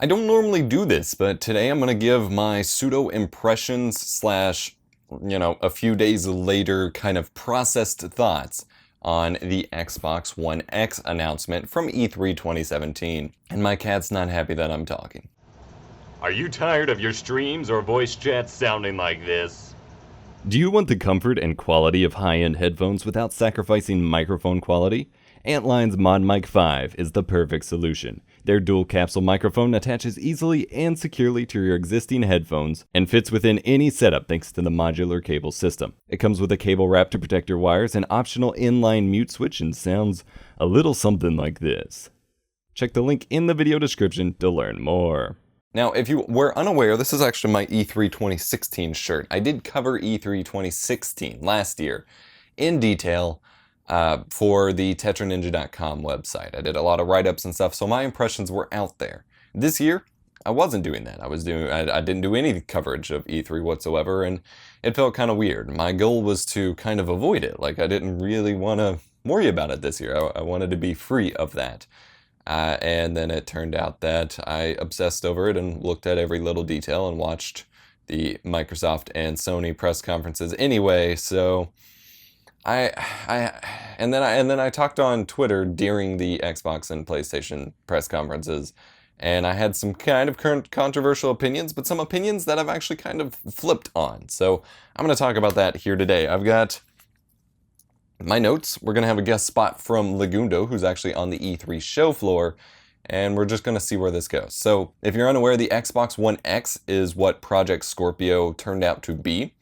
I don't normally do this, but today I'm going to give my pseudo impressions slash, a few days later kind of processed thoughts on the Xbox One X announcement from E3 2017. And my cat's not happy that I'm talking. Are you tired of your streams or voice chats sounding like this? Do you want the comfort and quality of high-end headphones without sacrificing microphone quality? Antline's Mod Mic 5 is the perfect solution. Their dual capsule microphone attaches easily and securely to your existing headphones and fits within any setup thanks to the modular cable system. It comes with a cable wrap to protect your wires, an optional inline mute switch, and sounds a little something like this. Check the link in the video description to learn more. Now, if you were unaware, this is actually my E3 2016 shirt. I did cover E3 2016 last year in detail for the TetraNinja.com website. I did a lot of write-ups and stuff, so my impressions were out there. This year, I wasn't doing that. I didn't do any coverage of E3 whatsoever, and it felt kind of weird. My goal was to kind of avoid it. Like, I didn't really want to worry about it this year. I wanted to be free of that. And then it turned out that I obsessed over it and looked at every little detail and watched the Microsoft and Sony press conferences anyway. So and then I talked on Twitter during the Xbox and PlayStation press conferences, and I had some kind of current controversial opinions, but some opinions that I've actually kind of flipped on. So I'm going to talk about that here today. I've got my notes. We're going to have a guest spot from Legundo, who's actually on the E3 show floor, and we're just going to see where this goes. So if you're unaware, the Xbox One X is what Project Scorpio turned out to be,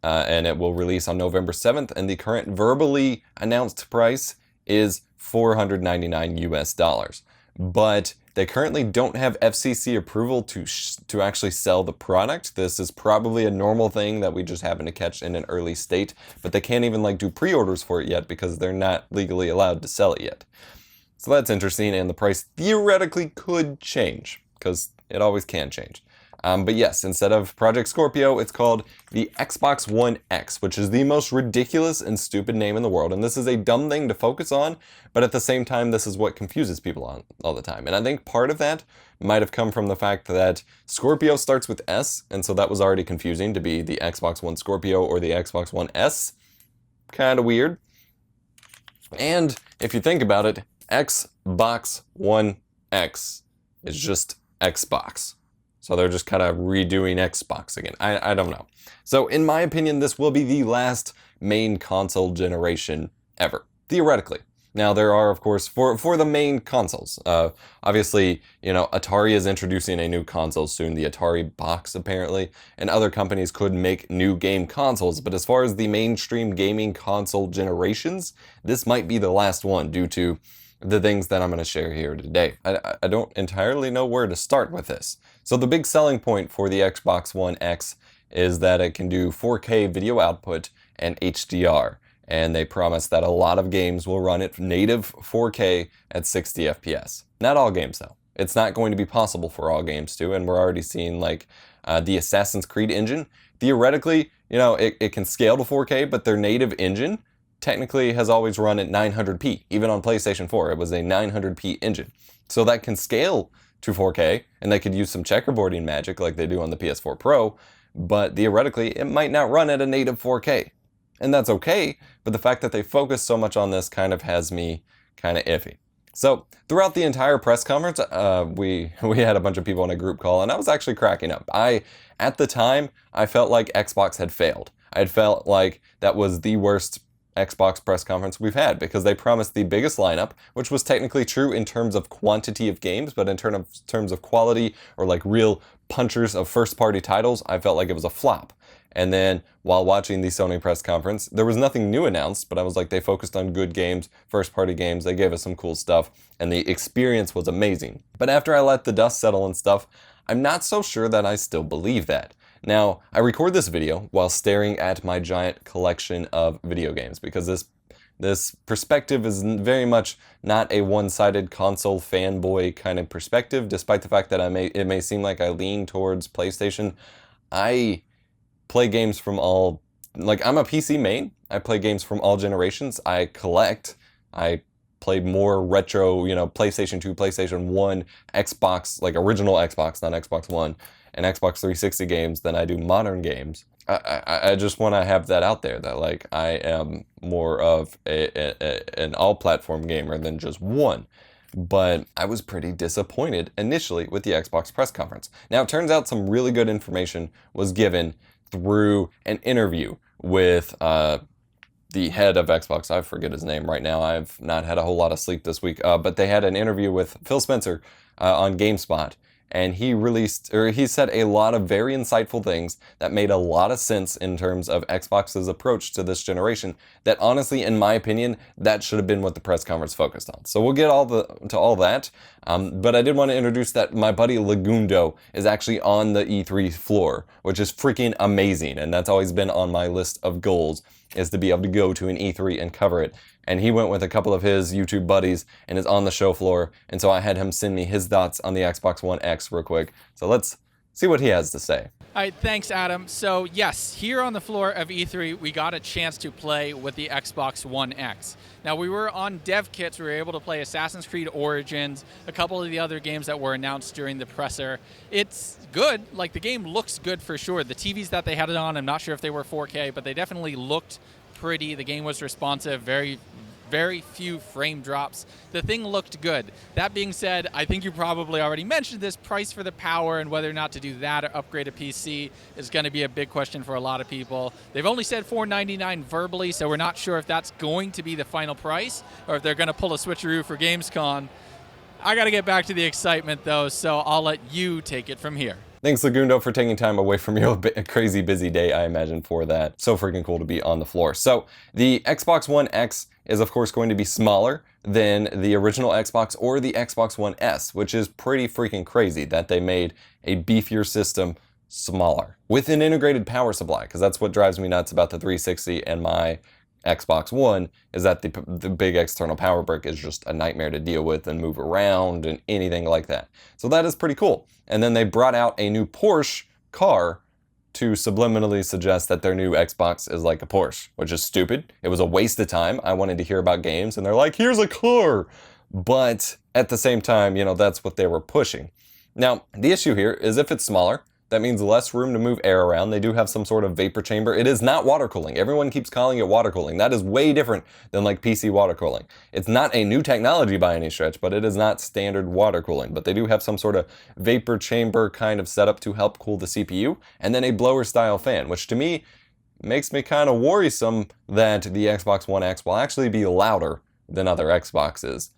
and it will release on November 7th, and the current verbally announced price is $499 US. But they currently don't have FCC approval to actually sell the product. This is probably a normal thing that we just happen to catch in an early state, but they can't even do pre-orders for it yet because they're not legally allowed to sell it yet. So that's interesting, and the price theoretically could change because it always can change. But yes, instead of Project Scorpio, it's called the Xbox One X, which is the most ridiculous and stupid name in the world. And this is a dumb thing to focus on, but at the same time, this is what confuses people all the time. And I think part of that might have come from the fact that Scorpio starts with S, and so that was already confusing to be the Xbox One Scorpio or the Xbox One S. Kind of weird. And if you think about it, Xbox One X is just Xbox. So they're just kind of redoing Xbox again. I don't know. So in my opinion, this will be the last main console generation ever, theoretically. Now there are, of course, for the main consoles, obviously, Atari is introducing a new console soon, the Atari Box apparently, and other companies could make new game consoles. But as far as the mainstream gaming console generations, this might be the last one due to the things that I'm going to share here today. I don't entirely know where to start with this. So the big selling point for the Xbox One X is that it can do 4K video output and HDR. And they promise that a lot of games will run at native 4K at 60 FPS. Not all games though. It's not going to be possible for all games to, and we're already seeing the Assassin's Creed engine. Theoretically, it can scale to 4K, but their native engine technically has always run at 900p. Even on PlayStation 4, it was a 900p engine. So that can scale to 4K, and they could use some checkerboarding magic like they do on the PS4 Pro, but theoretically, it might not run at a native 4K. And that's okay, but the fact that they focus so much on this kind of has me kind of iffy. So throughout the entire press conference, we had a bunch of people in a group call, and I was actually cracking up. At the time, I felt like Xbox had failed. I had felt like that was the worst Xbox press conference we've had because they promised the biggest lineup, which was technically true in terms of quantity of games, but in terms of quality or real punchers of first-party titles, I felt like it was a flop. And then while watching the Sony press conference, there was nothing new announced, but I was like, they focused on good games, first-party games, they gave us some cool stuff, and the experience was amazing. But after I let the dust settle and stuff, I'm not so sure that I still believe that. Now, I record this video while staring at my giant collection of video games because this perspective is very much not a one-sided console fanboy kind of perspective, despite the fact that it may seem like I lean towards PlayStation. I play games from I'm a PC main. I play games from all generations. I collect. I played more retro, PlayStation 2, PlayStation 1, Xbox, like original Xbox, not Xbox One, and Xbox 360 games than I do modern games. I just want to have that out there, that like I am more of an all-platform gamer than just one. But I was pretty disappointed initially with the Xbox press conference. Now, it turns out some really good information was given through an interview with the head of Xbox. I forget his name right now. I've not had a whole lot of sleep this week. But they had an interview with Phil Spencer on GameSpot. And he said a lot of very insightful things that made a lot of sense in terms of Xbox's approach to this generation, that honestly, in my opinion, that should have been what the press conference focused on. So we'll get to all that. But I did want to introduce that my buddy Legundo is actually on the E3 floor, which is freaking amazing. And that's always been on my list of goals, is to be able to go to an E3 and cover it. And he went with a couple of his YouTube buddies and is on the show floor. And so I had him send me his thoughts on the Xbox One X real quick. So let's see what he has to say. All right, thanks, Adam. So yes, here on the floor of E3, we got a chance to play with the Xbox One X. Now, we were on dev kits. We were able to play Assassin's Creed Origins, a couple of the other games that were announced during the presser. It's good. Like, the game looks good for sure. The TVs that they had it on, I'm not sure if they were 4K, but they definitely looked pretty. The game was responsive, very few frame drops. The thing looked good. That being said, I think you probably already mentioned this, price for the power and whether or not to do that or upgrade a PC is going to be a big question for a lot of people. They've only said $499 verbally, so we're not sure if that's going to be the final price or if they're going to pull a switcheroo for Gamescom. I got to get back to the excitement, though, so I'll let you take it from here. Thanks, Legundo, for taking time away from your crazy busy day, I imagine, for that. So freaking cool to be on the floor. So the Xbox One X is, of course, going to be smaller than the original Xbox or the Xbox One S, which is pretty freaking crazy that they made a beefier system smaller with an integrated power supply, because that's what drives me nuts about the 360 and my Xbox One, is that the big external power brick is just a nightmare to deal with and move around and anything like that. So that is pretty cool. And then they brought out a new Porsche car to subliminally suggest that their new Xbox is like a Porsche, which is stupid. It was a waste of time. I wanted to hear about games, and they're like, here's a car. But at the same time, that's what they were pushing. Now, the issue here is if it's smaller, that means less room to move air around. They do have some sort of vapor chamber. It is not water cooling. Everyone keeps calling it water cooling. That is way different than like PC water cooling. It's not a new technology by any stretch, but it is not standard water cooling. But they do have some sort of vapor chamber kind of setup to help cool the CPU, and then a blower style fan, which to me makes me kind of worrisome that the Xbox One X will actually be louder than other Xboxes.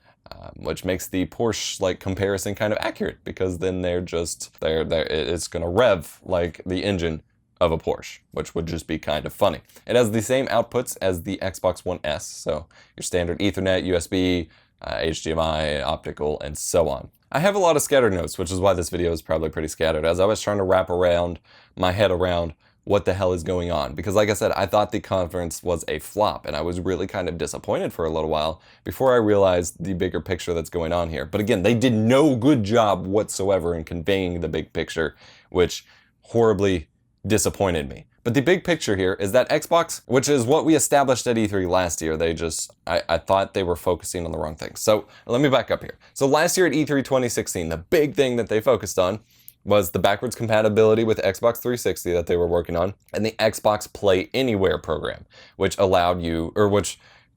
Which makes the Porsche comparison kind of accurate, because then it's gonna rev like the engine of a Porsche, which would just be kind of funny. It has the same outputs as the Xbox One S, so your standard Ethernet, USB, HDMI, optical, and so on. I have a lot of scattered notes, which is why this video is probably pretty scattered, as I was trying to wrap my head around what the hell is going on. Because like I said, I thought the conference was a flop, and I was really kind of disappointed for a little while before I realized the bigger picture that's going on here. But again, they did no good job whatsoever in conveying the big picture, which horribly disappointed me. But the big picture here is that Xbox, which is what we established at E3 last year, I thought they were focusing on the wrong things. So let me back up here. So last year at E3 2016, the big thing that they focused on was the backwards compatibility with Xbox 360 that they were working on, and the Xbox Play Anywhere program, which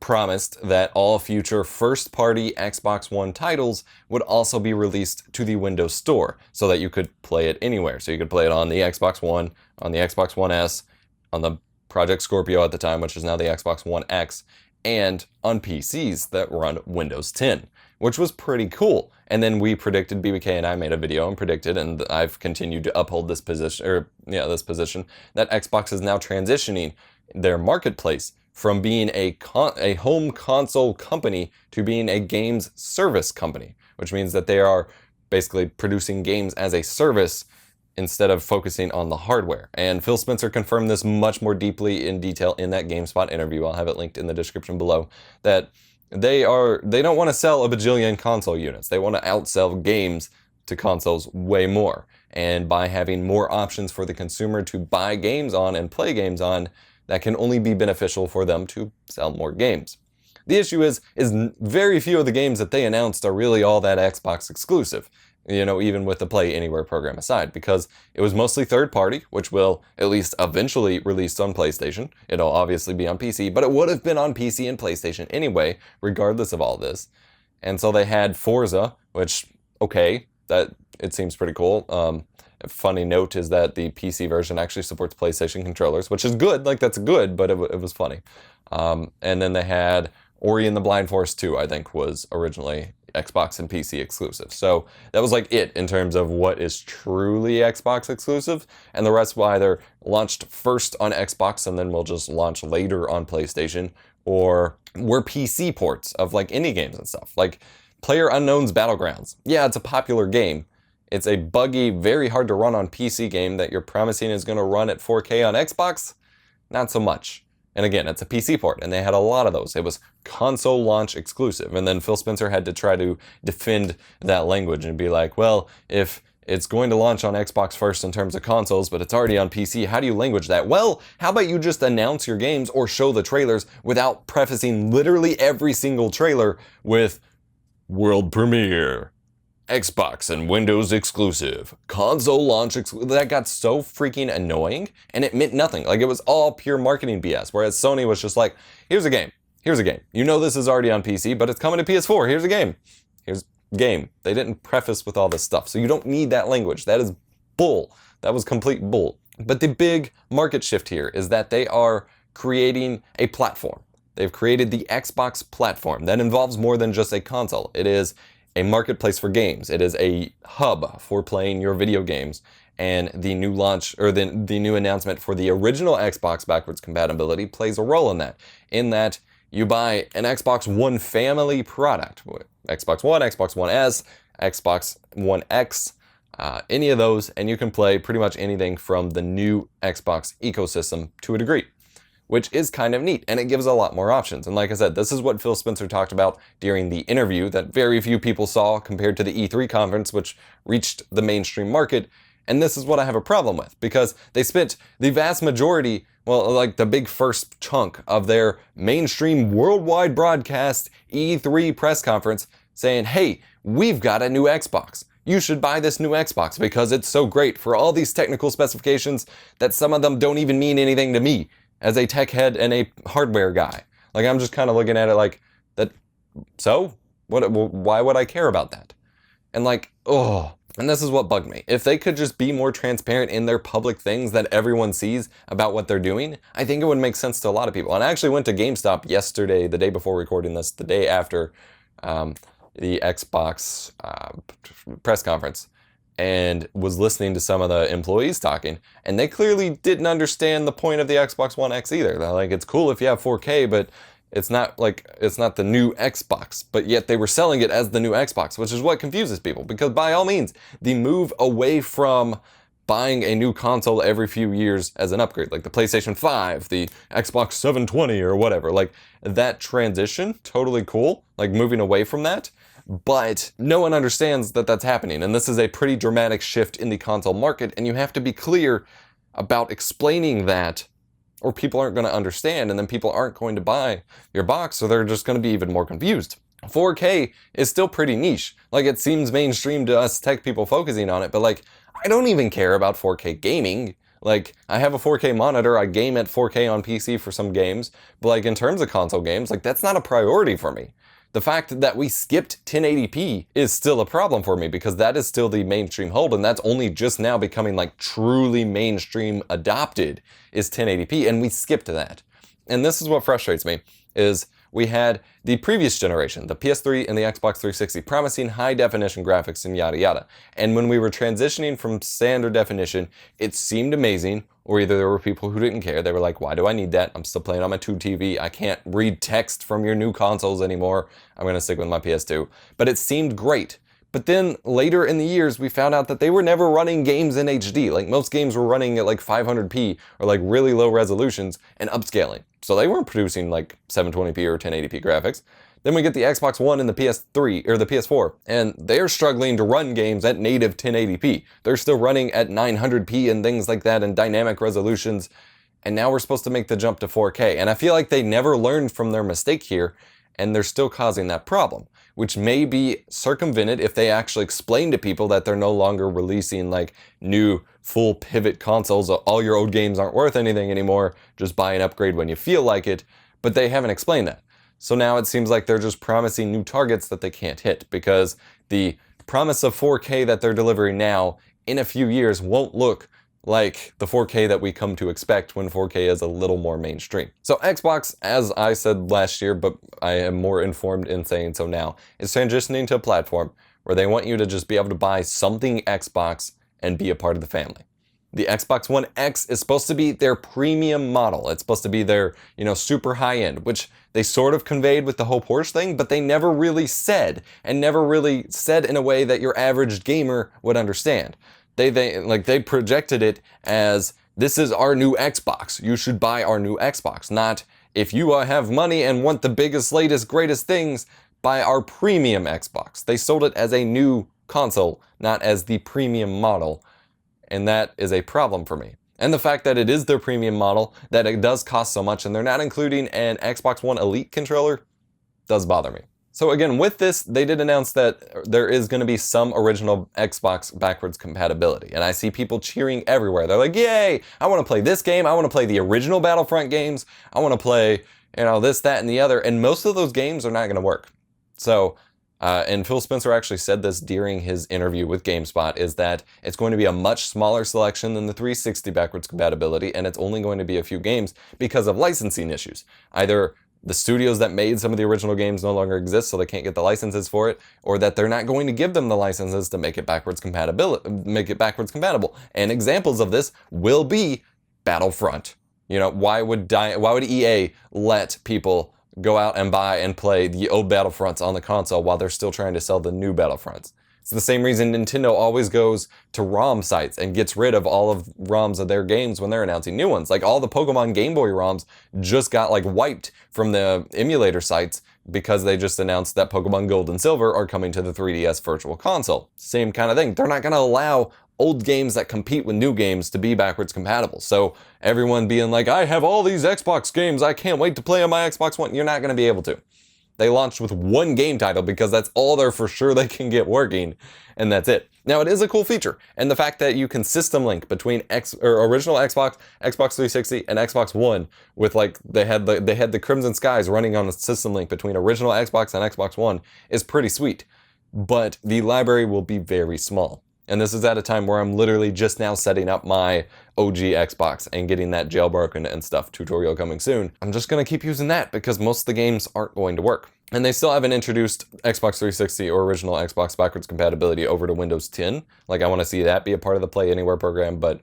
promised that all future first-party Xbox One titles would also be released to the Windows Store so that you could play it anywhere. So you could play it on the Xbox One, on the Xbox One S, on the Project Scorpio at the time, which is now the Xbox One X, and on PCs that run Windows 10, which was pretty cool. And then we predicted, BBK and I made a video and predicted, and I've continued to uphold this position, that Xbox is now transitioning their marketplace from being a home console company to being a games service company, which means that they are basically producing games as a service instead of focusing on the hardware. And Phil Spencer confirmed this much more deeply in detail in that GameSpot interview. I'll have it linked in the description below, that they don't want to sell a bajillion console units. They want to outsell games to consoles way more. And by having more options for the consumer to buy games on and play games on, that can only be beneficial for them to sell more games. The issue is very few of the games that they announced are really all that Xbox exclusive. Even with the Play Anywhere program aside, because it was mostly third party, which will at least eventually release on PlayStation. It'll obviously be on PC, but it would have been on PC and PlayStation anyway, regardless of all this. And so they had Forza, which, okay, that it seems pretty cool. A funny note is that the PC version actually supports PlayStation controllers, which is good. Like, that's good, but it was funny. And then they had Ori and the Blind Forest 2, I think, was originally Xbox and PC exclusive. So that was like it in terms of what is truly Xbox exclusive, and the rest will either launched first on Xbox and then will just launch later on PlayStation, or were PC ports of like indie games and stuff. Like PlayerUnknown's Battlegrounds. Yeah, it's a popular game. It's a buggy, very hard to run on PC game that you're promising is going to run at 4K on Xbox. Not so much. And again, it's a PC port, and they had a lot of those. It was console launch exclusive. And then Phil Spencer had to try to defend that language and be like, well, if it's going to launch on Xbox first in terms of consoles, but it's already on PC, how do you language that? Well, how about you just announce your games or show the trailers without prefacing literally every single trailer with world premiere, Xbox and Windows exclusive, console launch exclusive. That got so freaking annoying, and it meant nothing. Like, it was all pure marketing BS, whereas Sony was just like, here's a game. This is already on PC, but it's coming to PS4. Here's a game. Here's game. They didn't preface with all this stuff, so you don't need that language. That is bull. That was complete bull. But the big market shift here is that they are creating a platform. They've created the Xbox platform that involves more than just a console. It is a marketplace for games. It is a hub for playing your video games. And the new launch, or the new announcement for the original Xbox backwards compatibility plays a role in that. In that you buy an Xbox One family product, Xbox One, Xbox One S, Xbox One X, any of those, and you can play pretty much anything from the new Xbox ecosystem to a degree, which is kind of neat, and it gives a lot more options. And like I said, this is what Phil Spencer talked about during the interview that very few people saw compared to the E3 conference, which reached the mainstream market. And this is what I have a problem with, because they spent the vast majority, well, like the big first chunk of their mainstream worldwide broadcast E3 press conference saying, hey, we've got a new Xbox. You should buy this new Xbox because it's so great for all these technical specifications that some of them don't even mean anything to me as a tech head and a hardware guy. Like, I'm just kind of looking at it like, that. So why would I care about that? And like, and this is what bugged me. If they could just be more transparent in their public things that everyone sees about what they're doing, I think it would make sense to a lot of people. And I actually went to GameStop yesterday, the day before recording this, the day after the Xbox press conference, and was listening to some of the employees talking, and they clearly didn't understand the point of the Xbox One X either. They're like, it's cool if you have 4K, but it's not the new Xbox. But yet they were selling it as the new Xbox, which is what confuses people, because by all means, the move away from buying a new console every few years as an upgrade, like the PlayStation 5, the Xbox 720 or whatever, like that transition, totally cool, like moving away from that. But no one understands that that's happening, and this is a pretty dramatic shift in the console market, and you have to be clear about explaining that, or people aren't going to understand, and then people aren't going to buy your box, so they're just going to be even more confused. 4K is still pretty niche. Like, it seems mainstream to us tech people focusing on it, but like, I don't even care about 4K gaming. Like, I have a 4K monitor, I game at 4K on PC for some games, but like, in terms of console games, like, that's not a priority for me. The fact that we skipped 1080p is still a problem for me, because that is still the mainstream hold, and that's only just now becoming like truly mainstream adopted is 1080p, and we skipped that. And this is what frustrates me, is we had the previous generation, the PS3 and the Xbox 360, promising high definition graphics and yada yada. And when we were transitioning from standard definition, it seemed amazing, or either there were people who didn't care. They were like, why do I need that? I'm still playing on my tube TV. I can't read text from your new consoles anymore. I'm going to stick with my PS2. But it seemed great. But then later in the years, we found out that they were never running games in HD. Like, most games were running at like 500p or like really low resolutions and upscaling. So they weren't producing like 720p or 1080p graphics. Then we get the Xbox One and the PS3 or the PS4, and they're struggling to run games at native 1080p. They're still running at 900p and things like that and dynamic resolutions. And now we're supposed to make the jump to 4K. And I feel like they never learned from their mistake here. and they're still causing that problem, which may be circumvented if they actually explain to people that they're no longer releasing like new full pivot consoles. All your old games aren't worth anything anymore. Just buy an upgrade when you feel like it. But they haven't explained that. So now it seems like they're just promising new targets that they can't hit, because the promise of 4K that they're delivering now in a few years won't look like the 4K that we come to expect when 4K is a little more mainstream. So Xbox, as I said last year, but I am more informed in saying so now, is transitioning to a platform where they want you to just be able to buy something Xbox and be a part of the family. The Xbox One X is supposed to be their premium model. It's supposed to be their, super high end, which they sort of conveyed with the whole Porsche thing, but they never really said, and never really said in a way that your average gamer would understand. They projected it as, this is our new Xbox. You should buy our new Xbox. Not, if you have money and want the biggest, latest, greatest things, buy our premium Xbox. They sold it as a new console, not as the premium model. And that is a problem for me. And the fact that it is their premium model, that it does cost so much, and they're not including an Xbox One Elite controller, does bother me. So again, with this, they did announce that there is going to be some original Xbox backwards compatibility. And I see people cheering everywhere. They're like, yay, I want to play this game. I want to play the original Battlefront games. I want to play, this, that, and the other. And most of those games are not going to work. So, and Phil Spencer actually said this during his interview with GameSpot, is that it's going to be a much smaller selection than the 360 backwards compatibility, and it's only going to be a few games because of licensing issues. Either the studios that made some of the original games no longer exist, so they can't get the licenses for it, or that they're not going to give them the licenses to make it backwards compatible. And examples of this will be Battlefront. Why would EA let people go out and buy and play the old Battlefronts on the console while they're still trying to sell the new Battlefronts? It's the same reason Nintendo always goes to ROM sites and gets rid of all of ROMs of their games when they're announcing new ones. Like all the Pokemon Game Boy ROMs just got wiped from the emulator sites because they just announced that Pokemon Gold and Silver are coming to the 3DS Virtual Console. Same kind of thing. They're not going to allow old games that compete with new games to be backwards compatible. So everyone being like, I have all these Xbox games, I can't wait to play on my Xbox One. You're not going to be able to. They launched with one game title because that's all they're for sure they can get working, and that's it. Now, it is a cool feature, and the fact that you can system link between original Xbox, Xbox 360, and Xbox One with they had the Crimson Skies running on a system link between original Xbox and Xbox One is pretty sweet. But the library will be very small. And this is at a time where I'm literally just now setting up my OG Xbox and getting that jailbroken and stuff tutorial coming soon. I'm just going to keep using that because most of the games aren't going to work. And they still haven't introduced Xbox 360 or original Xbox backwards compatibility over to Windows 10. I want to see that be a part of the Play Anywhere program, but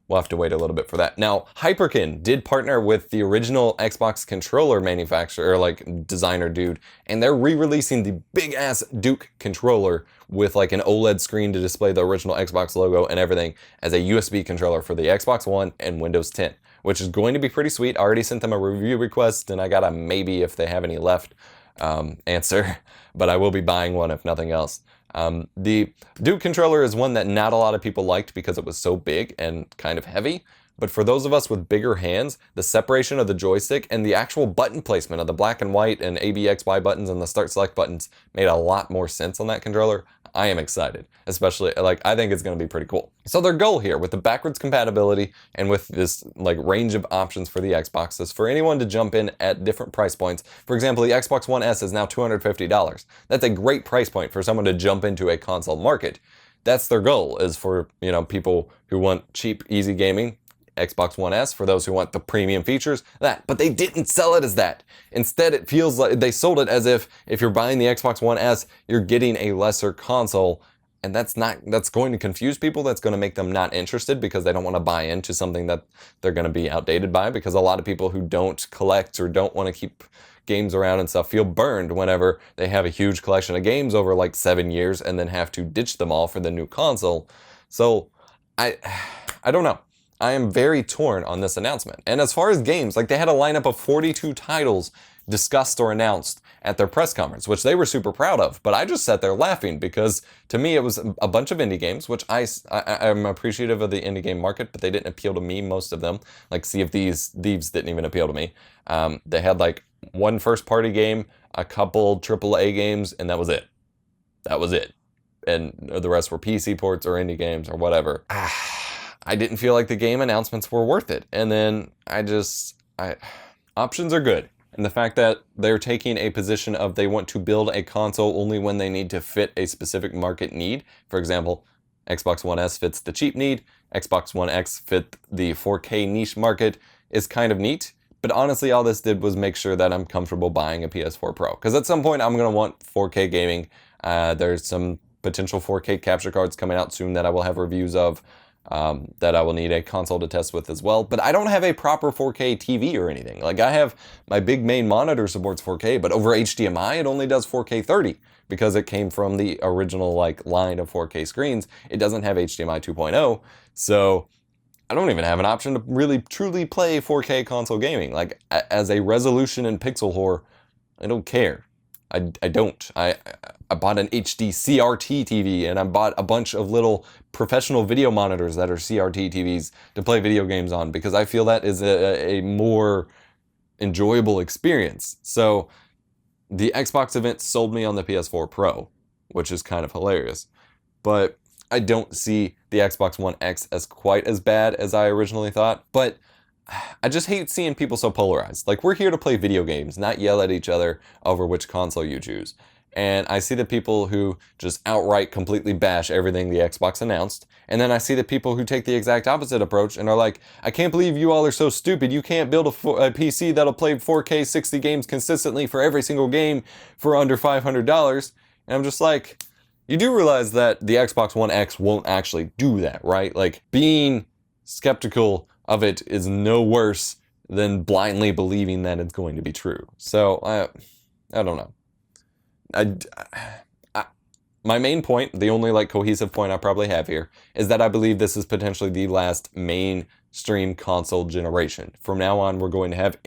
we'll have to wait a little bit for that. Now, Hyperkin did partner with the original Xbox controller manufacturer, designer dude, and they're re-releasing the big-ass Duke controller with an OLED screen to display the original Xbox logo and everything as a USB controller for the Xbox One and Windows 10, which is going to be pretty sweet. I already sent them a review request, and I got a maybe if they have any left answer, but I will be buying one if nothing else. The Duke controller is one that not a lot of people liked because it was so big and kind of heavy. But for those of us with bigger hands, the separation of the joystick and the actual button placement of the black and white and A, B, X, Y buttons and the start select buttons made a lot more sense on that controller. I am excited, especially I think it's going to be pretty cool. So their goal here with the backwards compatibility and with this range of options for the Xbox is for anyone to jump in at different price points. For example, the Xbox One S is now $250. That's a great price point for someone to jump into a console market. That's their goal, is for, people who want cheap, easy gaming. Xbox One S, for those who want the premium features, that. But they didn't sell it as that. Instead, it feels like they sold it as if you're buying the Xbox One S, you're getting a lesser console. And that's going to confuse people. That's going to make them not interested because they don't want to buy into something that they're going to be outdated by, because a lot of people who don't collect or don't want to keep games around and stuff feel burned whenever they have a huge collection of games over 7 years and then have to ditch them all for the new console. So I don't know. I am very torn on this announcement. And as far as games, they had a lineup of 42 titles discussed or announced at their press conference, which they were super proud of. But I just sat there laughing because to me it was a bunch of indie games, which I'm appreciative of the indie game market, but they didn't appeal to me, most of them. Sea of Thieves didn't even appeal to me. They had one first-party game, a couple AAA games, and that was it. That was it. And the rest were PC ports or indie games or whatever. I didn't feel like the game announcements were worth it. And then options are good. And the fact that they're taking a position of they want to build a console only when they need to fit a specific market need. For example, Xbox One S fits the cheap need. Xbox One X fit the 4K niche market is kind of neat. But honestly, all this did was make sure that I'm comfortable buying a PS4 Pro. Because at some point, I'm going to want 4K gaming. There's some potential 4K capture cards coming out soon that I will have reviews of. That I will need a console to test with as well. But I don't have a proper 4K TV or anything. Like, I have my big main monitor supports 4K, but over HDMI it only does 4K 30 because it came from the original line of 4K screens. It doesn't have HDMI 2.0, so I don't even have an option to really truly play 4K console gaming. Like, as a resolution and pixel whore, I don't care. I don't. I bought an HD CRT TV, and I bought a bunch of little professional video monitors that are CRT TVs to play video games on because I feel that is a more enjoyable experience. So the Xbox event sold me on the PS4 Pro, which is kind of hilarious. But I don't see the Xbox One X as quite as bad as I originally thought. But I just hate seeing people so polarized. Like, we're here to play video games, not yell at each other over which console you choose. And I see the people who just outright completely bash everything the Xbox announced. And then I see the people who take the exact opposite approach and are like, I can't believe you all are so stupid. You can't build a PC that'll play 4K 60 games consistently for every single game for under $500. And I'm just like, you do realize that the Xbox One X won't actually do that, right? Like, being skeptical of it is no worse than blindly believing that it's going to be true. So I don't know. My main point, the only cohesive point I probably have here, is that I believe this is potentially the last mainstream console generation. From now on, we're going to have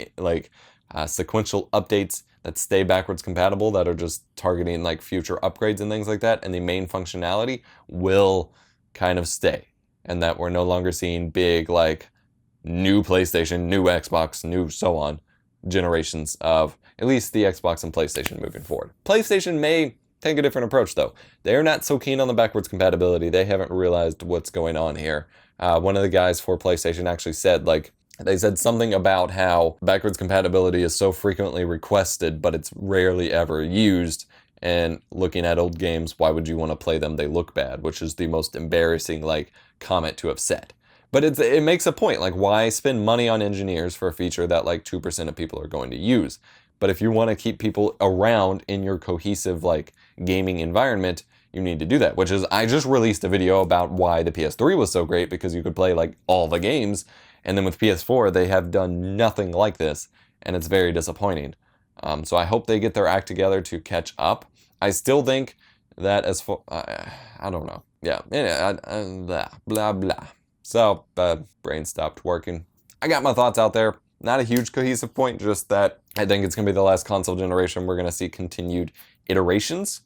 sequential updates that stay backwards compatible, that are just targeting future upgrades and things like that, and the main functionality will kind of stay, and that we're no longer seeing big new PlayStation, new Xbox, new so on generations of at least the Xbox and PlayStation moving forward. PlayStation may take a different approach though. They're not so keen on the backwards compatibility. They haven't realized what's going on here. One of the guys for PlayStation actually said they said something about how backwards compatibility is so frequently requested, but it's rarely ever used. And looking at old games, why would you want to play them? They look bad, which is the most embarrassing comment to have said. But it makes a point, why spend money on engineers for a feature that 2% of people are going to use? But if you want to keep people around in your cohesive gaming environment, you need to do that, which is, I just released a video about why the PS3 was so great, because you could play all the games, and then with PS4 they have done nothing like this, and it's very disappointing. So I hope they get their act together to catch up. I still think that as far, I don't know. Yeah, blah, blah. So, brain stopped working. I got my thoughts out there. Not a huge cohesive point, just that I think it's going to be the last console generation. We're going to see continued iterations.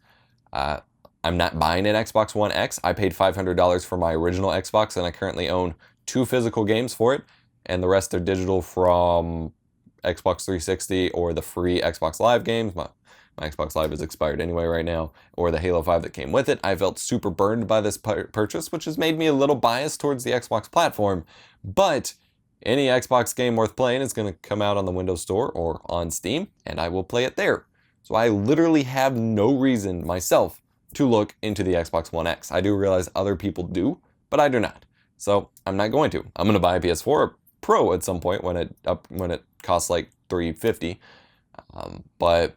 I'm not buying an Xbox One X. I paid $500 for my original Xbox, and I currently own 2 physical games for it, and the rest are digital from Xbox 360 or the free Xbox Live games. My Xbox Live is expired anyway right now, or the Halo 5 that came with it. I felt super burned by this purchase, which has made me a little biased towards the Xbox platform. But any Xbox game worth playing is going to come out on the Windows Store or on Steam, and I will play it there. So I literally have no reason myself to look into the Xbox One X. I do realize other people do, but I do not. So I'm not going to. I'm going to buy a PS4 Pro at some point when it costs $350. But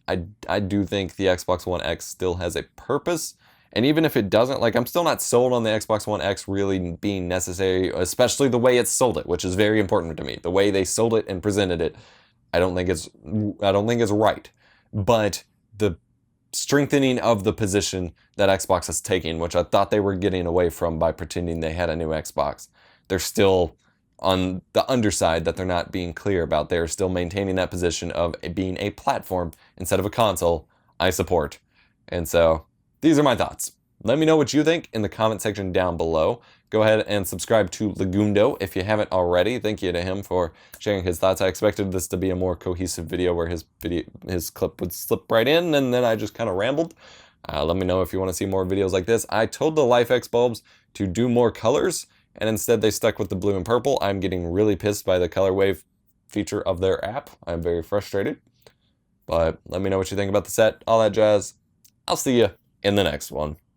I do think the Xbox One X still has a purpose. And even if it doesn't, I'm still not sold on the Xbox One X really being necessary, especially the way it sold it, which is very important to me. The way they sold it and presented it, I don't think it's right. But the strengthening of the position that Xbox is taking, which I thought they were getting away from by pretending they had a new Xbox, they're still on the underside that they're not being clear about. They're still maintaining that position of being a platform instead of a console. I support. And so these are my thoughts. Let me know what you think in the comment section down below. Go ahead and subscribe to Legundo if you haven't already. Thank you to him for sharing his thoughts. I expected this to be a more cohesive video where his clip would slip right in and then I just kind of rambled. Let me know if you want to see more videos like this. I told the LifeX bulbs to do more colors, and instead they stuck with the blue and purple. I'm getting really pissed by the color wave feature of their app. I'm very frustrated. But let me know what you think about the set, all that jazz. I'll see you in the next one.